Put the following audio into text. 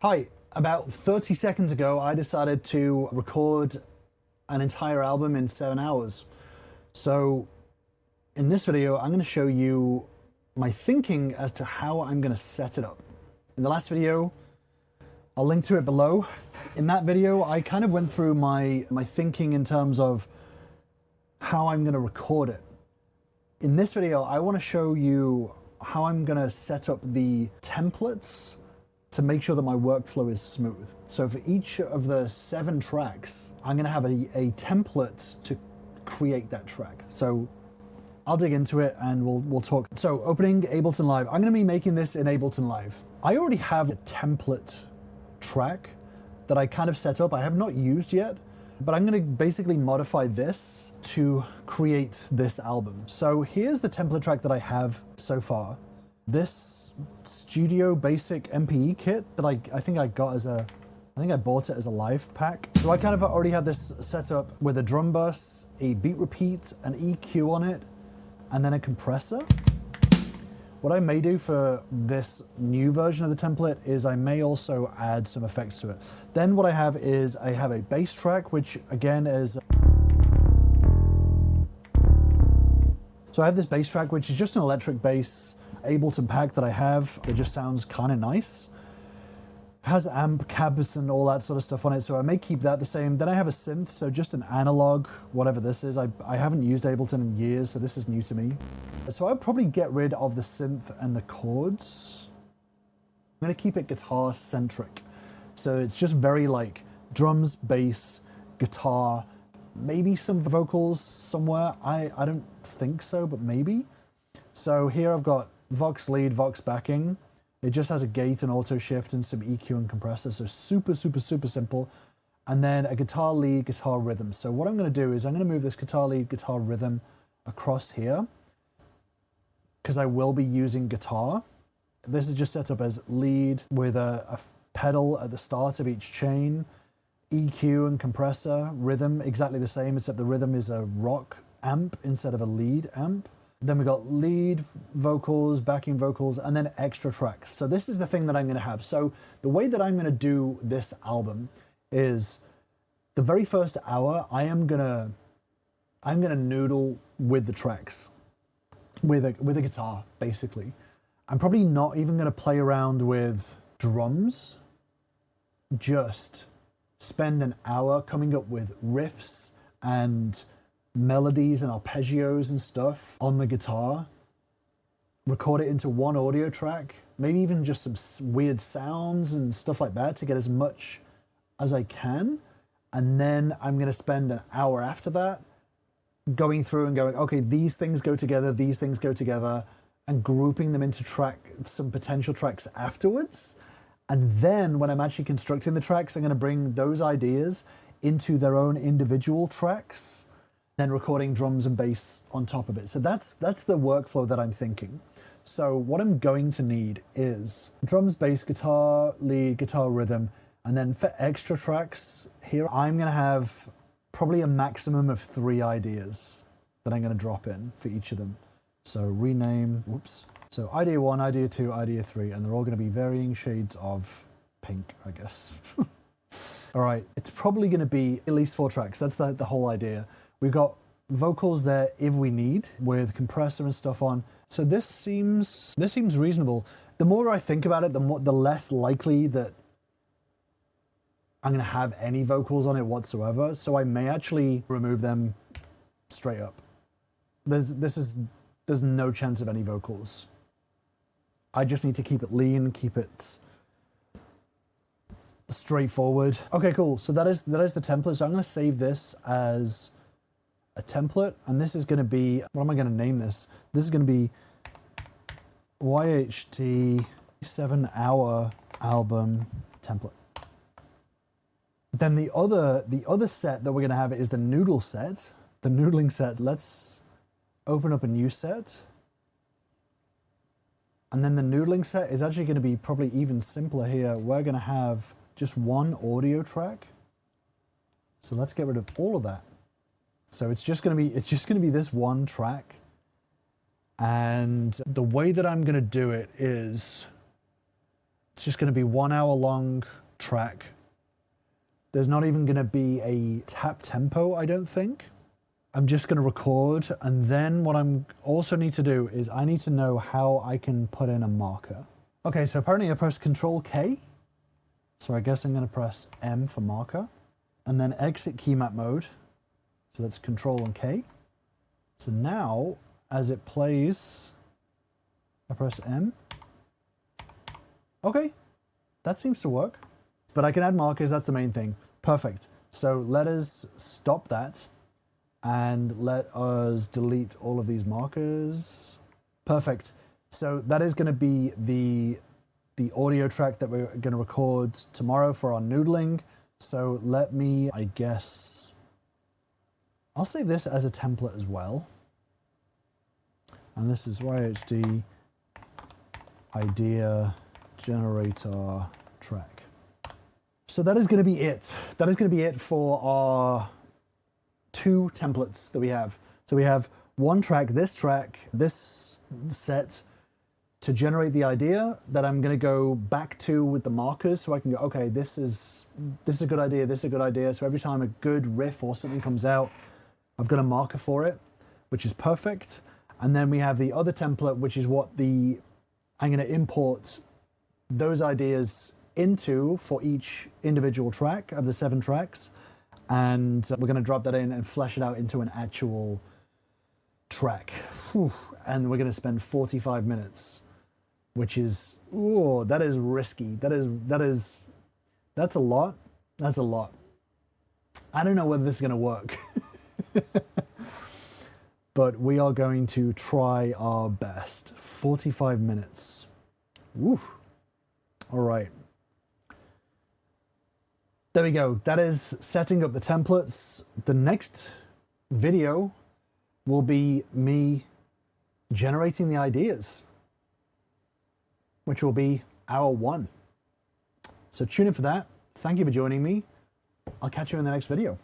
Hi, about 30 seconds ago, I decided to record an entire album in 7 hours. So in this video, I'm going to show you my thinking as to how I'm going to set it up. In the last video, I'll link to it below. In that video, I kind of went through my thinking in terms of how I'm going to record it. In this video, I want to show you how I'm going to set up the templates to make sure that my workflow is smooth. So for each of the 7 tracks, I'm gonna have a template to create that track. So I'll dig into it and we'll talk. So opening Ableton Live. I'm gonna be making this in Ableton Live. I already have a template track that I kind of set up. I have not used yet, but I'm gonna basically modify this to create this album. So here's the template track that I have so far. This Studio Basic MPE kit that I think I got as a, I think I bought it as a live pack. So I kind of already have this set up with a drum bus, a beat repeat, an EQ on it, and then a compressor. What I may do for this new version of the template is I may also add some effects to it. Then what I have is I have a bass track, which again is, so I have this bass track, which is just an electric bass Ableton pack that I have. It just sounds kind of nice. Has amp cabs and all that sort of stuff on it, so I may keep that the same. Then I have a synth, so just an analog, whatever this is. I haven't used Ableton in years, so this is new to me. So I'll probably get rid of the synth and the chords. I'm gonna keep it guitar centric. So it's just very like drums, bass, guitar, maybe some vocals somewhere. I don't think so, but maybe. So here I've got Vox lead, Vox backing. It just has a gate and auto shift and some EQ and compressor. So super simple. And then a guitar lead, guitar rhythm. So what I'm gonna do is I'm gonna move this guitar lead, guitar rhythm across here because I will be using guitar. This is just set up as lead with a pedal at the start of each chain, EQ and compressor, rhythm exactly the same, except the rhythm is a rock amp instead of a lead amp. Then we got lead vocals, backing vocals, and then extra tracks. So this is the thing that I'm gonna have. So the way that I'm gonna do this album is the very first hour, I'm gonna noodle with the tracks, with a guitar, basically. I'm probably not even gonna play around with drums, just spend an hour coming up with riffs and melodies and arpeggios and stuff on the guitar, record it into one audio track, maybe even just some weird sounds and stuff like that to get as much as I can. And then I'm going to spend an hour after that going through and going, okay, these things go together, these things go together, and grouping them into some potential tracks afterwards. And then when I'm actually constructing the tracks, I'm going to bring those ideas into their own individual tracks, then recording drums and bass on top of it. So that's the workflow that I'm thinking. So what I'm going to need is drums, bass, guitar, lead, guitar, rhythm, and then for extra tracks here, I'm gonna have probably a maximum of 3 ideas that I'm gonna drop in for each of them. So rename, whoops. So idea 1, idea 2, idea 3, and they're all gonna be varying shades of pink, I guess. All right, it's probably gonna be at least 4 tracks. That's the whole idea. We've got vocals there if we need, with compressor and stuff on. So this seems reasonable. The more I think about it, the less likely that I'm gonna have any vocals on it whatsoever. So I may actually remove them straight up. There's no chance of any vocals. I just need to keep it lean, keep it straightforward. Okay, cool. So that is the template. So I'm gonna save this as a template, and this is going to be, what am I going to name this? This is going to be YHT 7-hour album template. Then the other set that we're going to have is the noodle set, the noodling set. Let's open up a new set. And then the noodling set is actually going to be probably even simpler here. We're going to have just one audio track. So let's get rid of all of that. So it's just going to be this one track. And the way that I'm going to do it is It's just going to be 1 hour long track. There's not even going to be a tap tempo, I don't think. I'm just going to record, and then what I'm also need to do is I need to know how I can put in a marker. Okay, so apparently I pressed Control K. So I guess I'm going to press M for marker, and then exit key map mode. So that's Control and K. So now, as it plays, I press M. Okay, that seems to work. But I can add markers, that's the main thing. Perfect. So let us stop that and let us delete all of these markers. Perfect. So that is going to be the audio track that we're going to record tomorrow for our noodling. So let me, I guess, I'll save this as a template as well. And this is YHD idea generator track. So that is going to be it. That is going to be it for our 2 templates that we have. So we have one track, this set to generate the idea that I'm going to go back to with the markers, so I can go, okay, this is a good idea, this is a good idea. So every time a good riff or something comes out, I've got a marker for it, which is perfect. And then we have the other template, which is what I'm going to import those ideas into for each individual track of the 7 tracks. And we're going to drop that in and flesh it out into an actual track. Whew. And we're going to spend 45 minutes, which is, ooh, that is risky. That's a lot. That's a lot. I don't know whether this is going to work. But we are going to try our best. 45 minutes. Woo. All right. There we go. That is setting up the templates. The next video will be me generating the ideas, which will be hour 1. So tune in for that. Thank you for joining me. I'll catch you in the next video.